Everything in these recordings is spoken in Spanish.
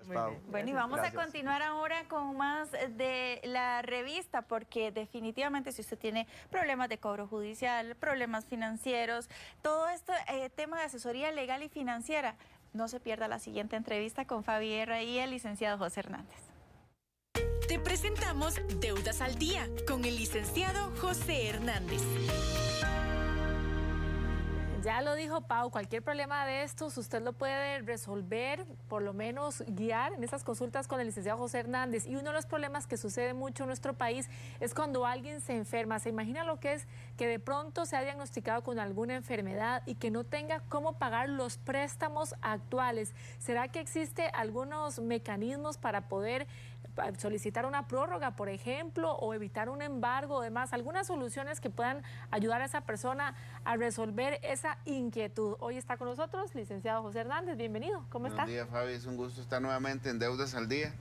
Muy Pau. bien. Bueno, y vamos Gracias. a continuar ahora con más de la revista, porque definitivamente si usted tiene problemas de cobro judicial, problemas financieros, todo este tema de asesoría legal y financiera, no se pierda la siguiente entrevista con Fabi Guerra y el licenciado José Hernández. Te presentamos Deudas al Día con el licenciado José Hernández. Ya lo dijo Pau, cualquier problema de estos usted lo puede resolver, por lo menos guiar en esas consultas con el licenciado José Hernández. Y uno de los problemas que sucede mucho en nuestro país es cuando alguien se enferma. ¿Se imagina lo que es que de pronto se ha diagnosticado con alguna enfermedad y que no tenga cómo pagar los préstamos actuales? ¿Será que existe algunos mecanismos para poder solicitar una prórroga, por ejemplo, o evitar un embargo o demás? Algunas soluciones que puedan ayudar a esa persona a resolver esa inquietud. Hoy está con nosotros licenciado José Hernández, bienvenido, ¿cómo está? Buenos días, Fabi, es un gusto estar nuevamente en Deudas al Día.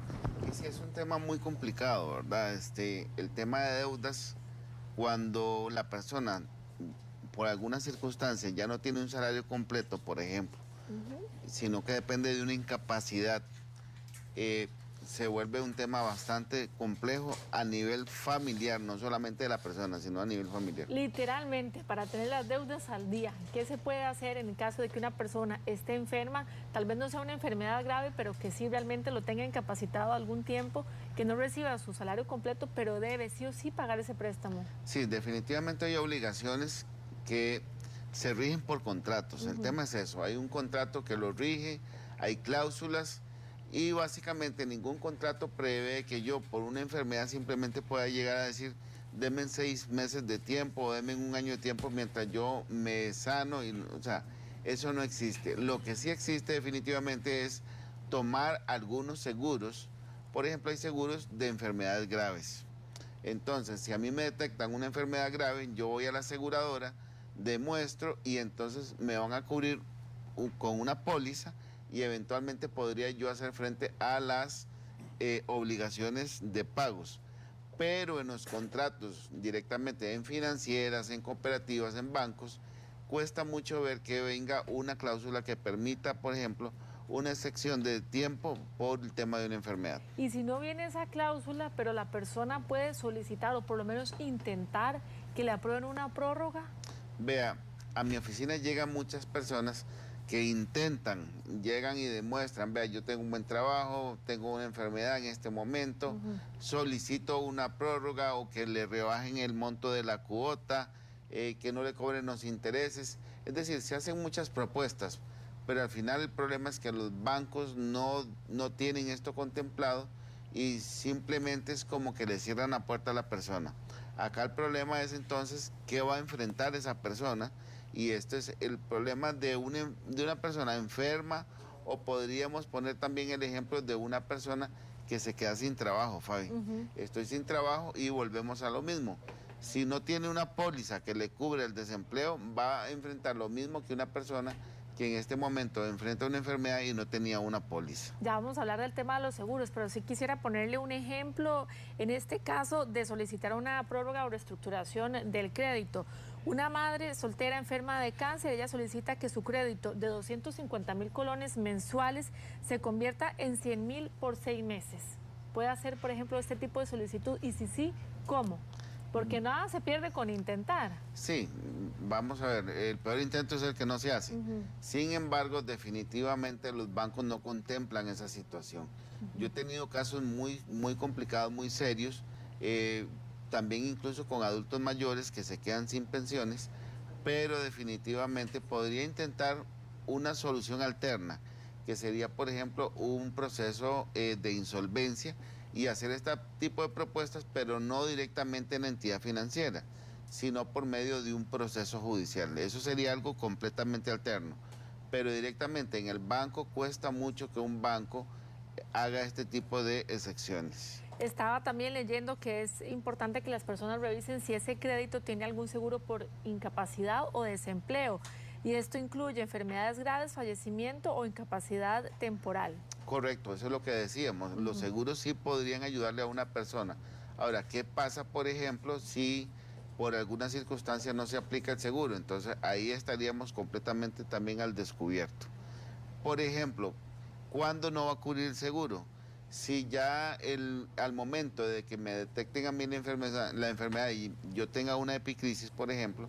Y sí, es un tema muy complicado, ¿verdad? El tema de deudas, cuando la persona, por alguna circunstancia, ya no tiene un salario completo, por ejemplo, sino que depende de una incapacidad, se vuelve un tema bastante complejo a nivel familiar, no solamente de la persona, sino a nivel familiar. Literalmente, para tener las deudas al día, ¿qué se puede hacer en el caso de que una persona esté enferma? Tal vez no sea una enfermedad grave, pero que sí realmente lo tenga incapacitado algún tiempo, que no reciba su salario completo, pero debe sí o sí pagar ese préstamo. Sí, definitivamente hay obligaciones que se rigen por contratos. El tema es eso, hay un contrato que lo rige, hay cláusulas. Y básicamente ningún contrato prevé que yo por una enfermedad simplemente pueda llegar a decir, denme 6 meses de tiempo o denme un año de tiempo mientras yo me sano. O sea, eso no existe. Lo que sí existe definitivamente es tomar algunos seguros. Por ejemplo, hay seguros de enfermedades graves. Entonces, si a mí me detectan una enfermedad grave, yo voy a la aseguradora, demuestro y entonces me van a cubrir con una póliza y eventualmente podría yo hacer frente a las obligaciones de pagos. Pero en los contratos directamente en financieras, en cooperativas, en bancos, cuesta mucho ver que venga una cláusula que permita, por ejemplo, una excepción de tiempo por el tema de una enfermedad. Y si no viene esa cláusula, pero la persona puede solicitar o por lo menos intentar que le aprueben una prórroga. Vea, a mi oficina llegan muchas personas que intentan, llegan y demuestran, vea, yo tengo un buen trabajo, tengo una enfermedad en este momento, solicito una prórroga o que le rebajen el monto de la cuota, que no le cobren los intereses. Es decir, se hacen muchas propuestas, pero al final el problema es que los bancos no tienen esto contemplado y simplemente es como que le cierran la puerta a la persona. Acá el problema es entonces qué va a enfrentar esa persona. Y esto es el problema de una persona enferma, o podríamos poner también el ejemplo de una persona que se queda sin trabajo, Fabi. Estoy sin trabajo y volvemos a lo mismo. Si no tiene una póliza que le cubre el desempleo, va a enfrentar lo mismo que una persona que en este momento enfrenta una enfermedad y no tenía una póliza. Ya vamos a hablar del tema de los seguros, pero sí quisiera ponerle un ejemplo, en este caso, de solicitar una prórroga o reestructuración del crédito. Una madre soltera enferma de cáncer, ella solicita que su crédito de 250,000 colones mensuales se convierta en 100,000 por 6 meses. ¿Puede hacer, por ejemplo, este tipo de solicitud? Y si sí, ¿cómo? Porque nada se pierde con intentar. Sí, vamos a ver, el peor intento es el que no se hace. Sin embargo, definitivamente los bancos no contemplan esa situación. Yo he tenido casos muy complicados, muy serios, también incluso con adultos mayores que se quedan sin pensiones, pero definitivamente podría intentar una solución alterna, que sería, por ejemplo, un proceso de insolvencia y hacer este tipo de propuestas, pero no directamente en la entidad financiera, sino por medio de un proceso judicial. Eso sería algo completamente alterno, pero directamente en el banco cuesta mucho que un banco haga este tipo de excepciones. Estaba también leyendo que es importante que las personas revisen si ese crédito tiene algún seguro por incapacidad o desempleo. Y esto incluye enfermedades graves, fallecimiento o incapacidad temporal. Correcto, eso es lo que decíamos. Los seguros sí podrían ayudarle a una persona. Ahora, ¿qué pasa, por ejemplo, si por alguna circunstancia no se aplica el seguro? Entonces ahí estaríamos completamente también al descubierto. Por ejemplo, ¿Cuándo no va a cubrir el seguro? Si ya al momento de que me detecten a mí la enfermedad y yo tenga una epicrisis, por ejemplo,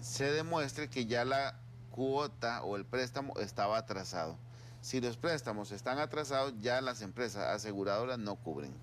se demuestre que ya la cuota o el préstamo estaba atrasado. Si los préstamos están atrasados, ya las empresas aseguradoras no cubren.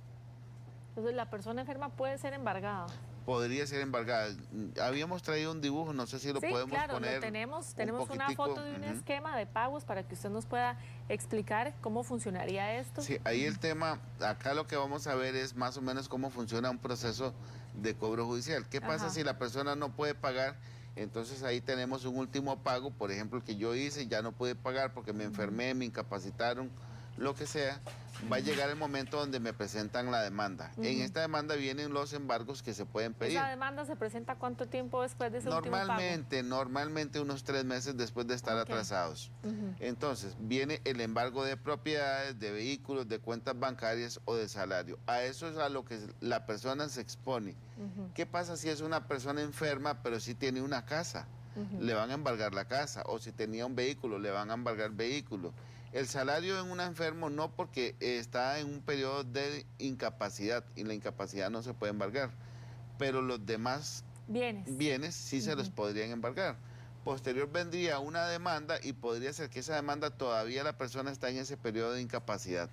Entonces la persona enferma puede ser embargada. Podría ser embargada. Habíamos traído un dibujo, no sé si lo podemos claro, poner. Lo tenemos una foto de un esquema de pagos para que usted nos pueda explicar cómo funcionaría esto. Sí, ahí el tema, acá lo que vamos a ver es más o menos cómo funciona un proceso de cobro judicial. ¿Qué pasa si la persona no puede pagar? Entonces ahí tenemos un último pago, por ejemplo, el que yo hice, ya no pude pagar porque me enfermé, me incapacitaron, lo que sea. Va a llegar el momento donde me presentan la demanda. En esta demanda vienen los embargos que se pueden pedir. ¿Esa demanda se presenta cuánto tiempo después de ese último pago? Normalmente unos 3 meses después de estar atrasados. Entonces, viene el embargo de propiedades, de vehículos, de cuentas bancarias o de salario. A eso es a lo que la persona se expone. ¿Qué pasa si es una persona enferma, pero sí tiene una casa? Le van a embargar la casa. O si tenía un vehículo, le van a embargar el vehículo. El salario en un enfermo no, porque está en un periodo de incapacidad y la incapacidad no se puede embargar, pero los demás bienes sí se los podrían embargar. Posterior vendría una demanda y podría ser que esa demanda todavía la persona está en ese periodo de incapacidad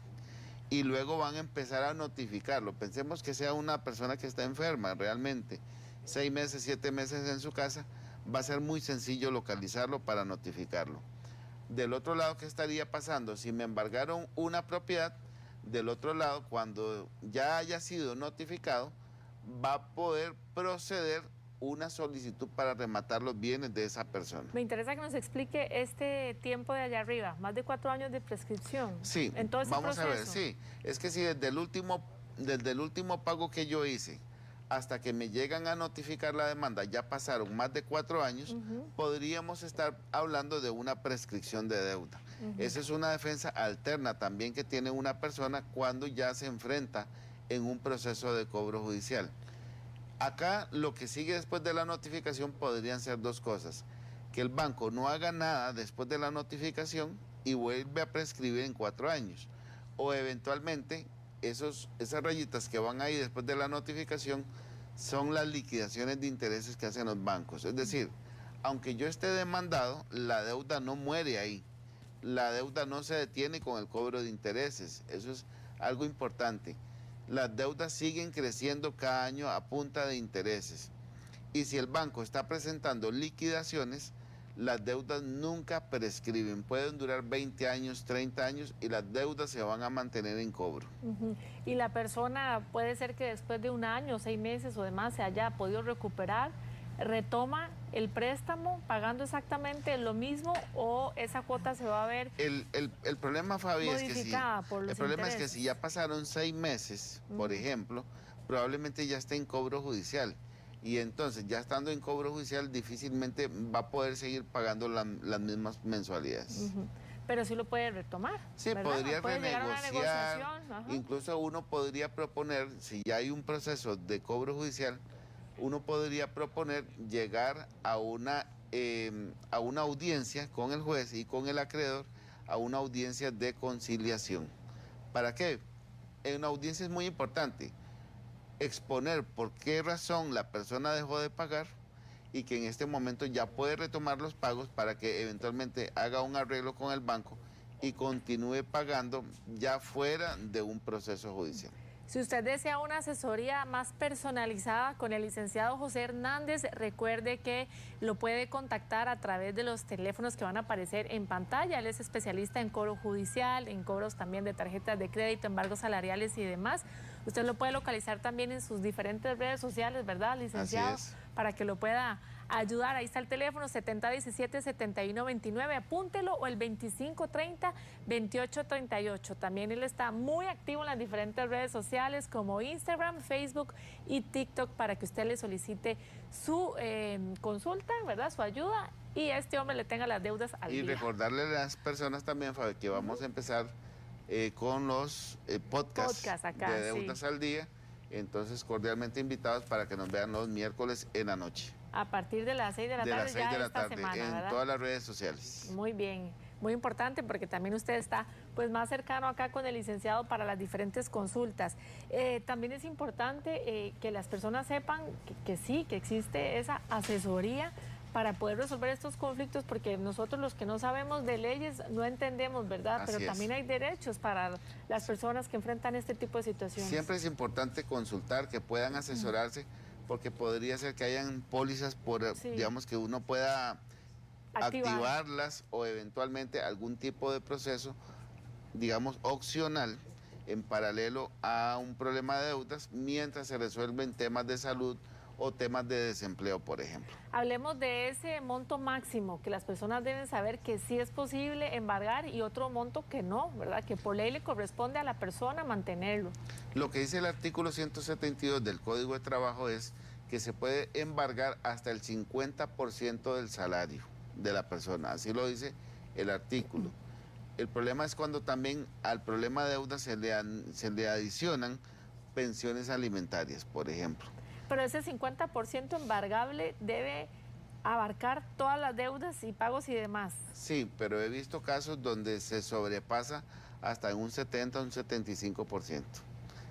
y luego van a empezar a notificarlo. Pensemos que sea una persona que está enferma realmente, 6 meses, 7 meses en su casa, va a ser muy sencillo localizarlo para notificarlo. Del otro lado, ¿qué estaría pasando? Si me embargaron una propiedad, del otro lado, cuando ya haya sido notificado, va a poder proceder una solicitud para rematar los bienes de esa persona. Me interesa que nos explique este tiempo de allá arriba, más de 4 años de prescripción. Sí, vamos a ver, sí. Es que si desde el último pago que yo hice hasta que me llegan a notificar la demanda, ya pasaron más de 4 años, podríamos estar hablando de una prescripción de deuda. Esa es una defensa alterna también que tiene una persona cuando ya se enfrenta en un proceso de cobro judicial. Acá lo que sigue después de la notificación podrían ser 2 cosas. Que el banco no haga nada después de la notificación y vuelve a prescribir en 4 años. O eventualmente esas rayitas que van ahí después de la notificación son las liquidaciones de intereses que hacen los bancos. Es decir, aunque yo esté demandado, la deuda no muere ahí. La deuda no se detiene con el cobro de intereses. Eso es algo importante. Las deudas siguen creciendo cada año a punta de intereses. Y si el banco está presentando liquidaciones, las deudas nunca prescriben, pueden durar 20 años, 30 años y las deudas se van a mantener en cobro. Y la persona puede ser que después de 1 año, 6 meses o demás se haya podido recuperar, retoma el préstamo pagando exactamente lo mismo o esa cuota se va a ver el problema, Fabi, es que si ya pasaron 6 meses, por ejemplo, probablemente ya esté en cobro judicial. Y entonces, ya estando en cobro judicial, difícilmente va a poder seguir pagando las mismas mensualidades. Pero sí lo puede retomar. Sí, ¿verdad? podría renegociar. Ajá. Incluso uno podría proponer, si ya hay un proceso de cobro judicial, uno podría proponer llegar a una audiencia con el juez y con el acreedor, a una audiencia de conciliación. ¿Para qué? En una audiencia es muy importante exponer por qué razón la persona dejó de pagar y que en este momento ya puede retomar los pagos para que eventualmente haga un arreglo con el banco y continúe pagando ya fuera de un proceso judicial. Si usted desea una asesoría más personalizada con el licenciado José Hernández, recuerde que lo puede contactar a través de los teléfonos que van a aparecer en pantalla. Él es especialista en cobro judicial, en cobros también de tarjetas de crédito, embargos salariales y demás. Usted lo puede localizar también en sus diferentes redes sociales, ¿verdad, licenciado? Así es. Para que lo pueda ayudar. Ahí está el teléfono 7017-7129, apúntelo, o el 2530-2838. También él está muy activo en las diferentes redes sociales como Instagram, Facebook y TikTok para que usted le solicite su consulta, ¿verdad? Su ayuda y este hombre le tenga las deudas al día. Y recordarle a las personas también, Fabi, que vamos a empezar con los podcasts acá, de Deudas al Día. Entonces, cordialmente invitados para que nos vean los miércoles en la noche. A partir de las 6 de la tarde, de las 6 ya de la esta tarde, semana, en ¿verdad? todas las redes sociales. Muy bien. muy importante porque también usted está pues más cercano acá con el licenciado para las diferentes consultas. También es importante que las personas sepan que sí, que existe esa asesoría para poder resolver estos conflictos, porque nosotros los que no sabemos de leyes no entendemos, ¿verdad? Así Pero es. también hay derechos para las personas que enfrentan este tipo de situaciones. Siempre es importante consultar, que puedan asesorarse, porque podría ser que hayan pólizas, digamos, que uno pueda activarlas o eventualmente algún tipo de proceso, digamos, opcional en paralelo a un problema de deudas mientras se resuelven temas de salud o temas de desempleo, por ejemplo. Hablemos de ese monto máximo que las personas deben saber que sí es posible embargar y otro monto que no, ¿verdad? Que por ley le corresponde a la persona mantenerlo. Lo que dice el artículo 172 del Código de Trabajo es que se puede embargar hasta el 50% del salario de la persona, así lo dice el artículo. El problema es cuando también al problema de deuda se le adicionan pensiones alimentarias, por ejemplo. Pero ese 50% embargable debe abarcar todas las deudas y pagos y demás. Sí, pero he visto casos donde se sobrepasa hasta en un 70 o un 75%.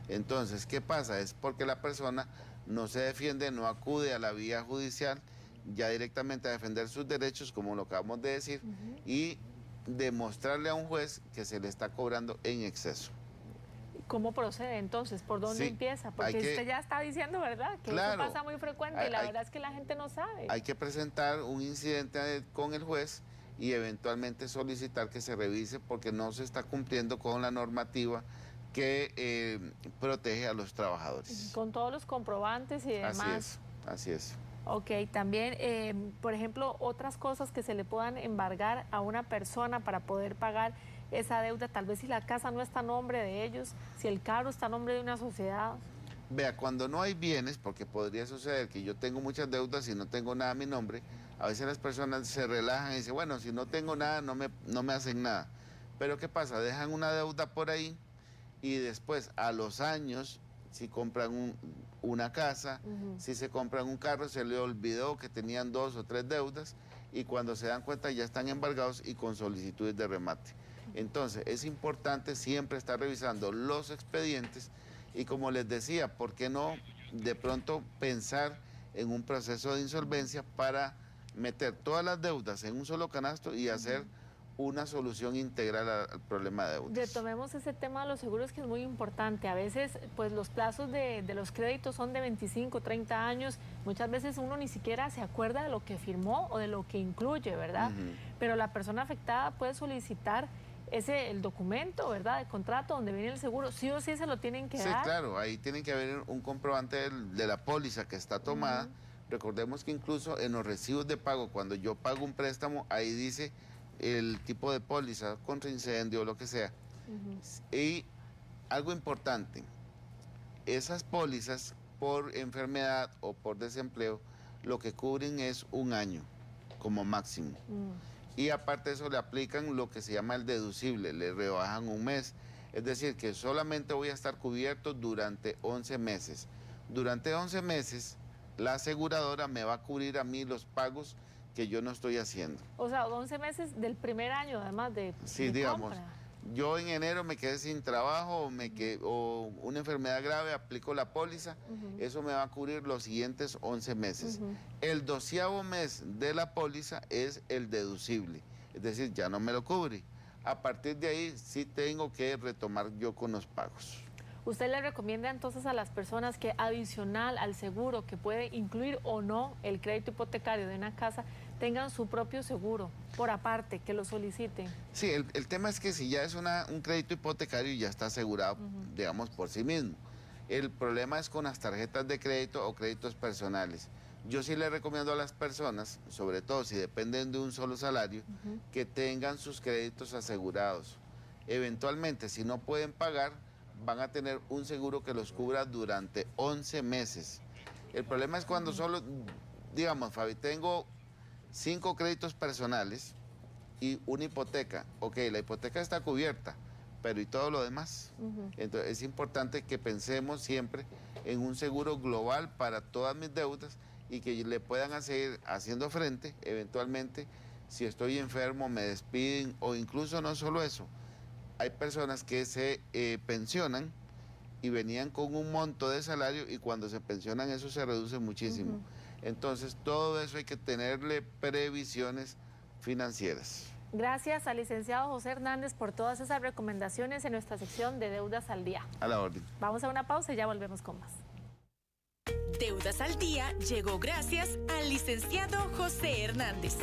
Entonces, ¿qué pasa? Es porque la persona no se defiende, no acude a la vía judicial ya directamente a defender sus derechos, como lo acabamos de decir, y demostrarle a un juez que se le está cobrando en exceso. ¿Cómo procede entonces? ¿Por dónde empieza? Porque usted ya está diciendo, ¿verdad? Que claro, eso pasa muy frecuente y la verdad es que la gente no sabe. Hay que presentar un incidente con el juez y eventualmente solicitar que se revise porque no se está cumpliendo con la normativa que protege a los trabajadores. Con todos los comprobantes y demás. Así es, así es. Ok, también, por ejemplo, otras cosas que se le puedan embargar a una persona para poder pagar esa deuda, tal vez si la casa no está a nombre de ellos, si el carro está a nombre de una sociedad. Vea, cuando no hay bienes, porque podría suceder que yo tengo muchas deudas y no tengo nada a mi nombre, a veces las personas se relajan y dicen, bueno, si no tengo nada, no me hacen nada. Pero ¿qué pasa? Dejan una deuda por ahí y después, a los años, si compran una casa, si se compran un carro, se le olvidó que tenían 2 o 3 deudas y cuando se dan cuenta ya están embargados y con solicitudes de remate. Entonces, es importante siempre estar revisando los expedientes y como les decía, ¿por qué no de pronto pensar en un proceso de insolvencia para meter todas las deudas en un solo canasto y hacer una solución integral al problema de deudas? Retomemos ese tema de los seguros que es muy importante. A veces, pues los plazos de los créditos son de 25, 30 años. Muchas veces uno ni siquiera se acuerda de lo que firmó o de lo que incluye, ¿verdad? Pero la persona afectada puede solicitar el documento, ¿verdad?, de contrato donde viene el seguro, sí o sí se lo tienen que dar. Sí, claro, ahí tiene que haber un comprobante de la póliza que está tomada. Recordemos que incluso en los recibos de pago, cuando yo pago un préstamo, ahí dice el tipo de póliza, contra incendio o lo que sea. Y algo importante, esas pólizas por enfermedad o por desempleo, lo que cubren es 1 año como máximo. Y aparte de eso le aplican lo que se llama el deducible, le rebajan 1 mes. Es decir, que solamente voy a estar cubierto durante 11 meses. Durante 11 meses, la aseguradora me va a cubrir a mí los pagos que yo no estoy haciendo. O sea, 11 meses del primer año, además de digamos, compra. Yo en enero me quedé sin trabajo o una enfermedad grave, aplico la póliza, eso me va a cubrir los siguientes 11 meses. El 12º mes de la póliza es el deducible, es decir, ya no me lo cubre. A partir de ahí sí tengo que retomar yo con los pagos. ¿Usted le recomienda entonces a las personas que adicional al seguro que puede incluir o no el crédito hipotecario de una casa, tengan su propio seguro por aparte, que lo soliciten? Sí, el tema es que si ya es un crédito hipotecario ya está asegurado, digamos, por sí mismo. El problema es con las tarjetas de crédito o créditos personales. Yo sí le recomiendo a las personas, sobre todo si dependen de un solo salario, que tengan sus créditos asegurados. Eventualmente, si no pueden pagar, van a tener un seguro que los cubra durante 11 meses. El problema es cuando solo, digamos, Fabi, tengo 5 créditos personales y una hipoteca. Ok, la hipoteca está cubierta, pero ¿y todo lo demás? Entonces es importante que pensemos siempre en un seguro global para todas mis deudas y que le puedan seguir haciendo frente eventualmente si estoy enfermo me despiden, o incluso no solo eso, hay personas que se pensionan y venían con un monto de salario y cuando se pensionan eso se reduce muchísimo. Entonces todo eso hay que tenerle previsiones financieras. Gracias al licenciado José Hernández por todas esas recomendaciones en nuestra sección de Deudas al Día. A la orden. Vamos a una pausa y ya volvemos con más. Deudas al Día llegó gracias al licenciado José Hernández.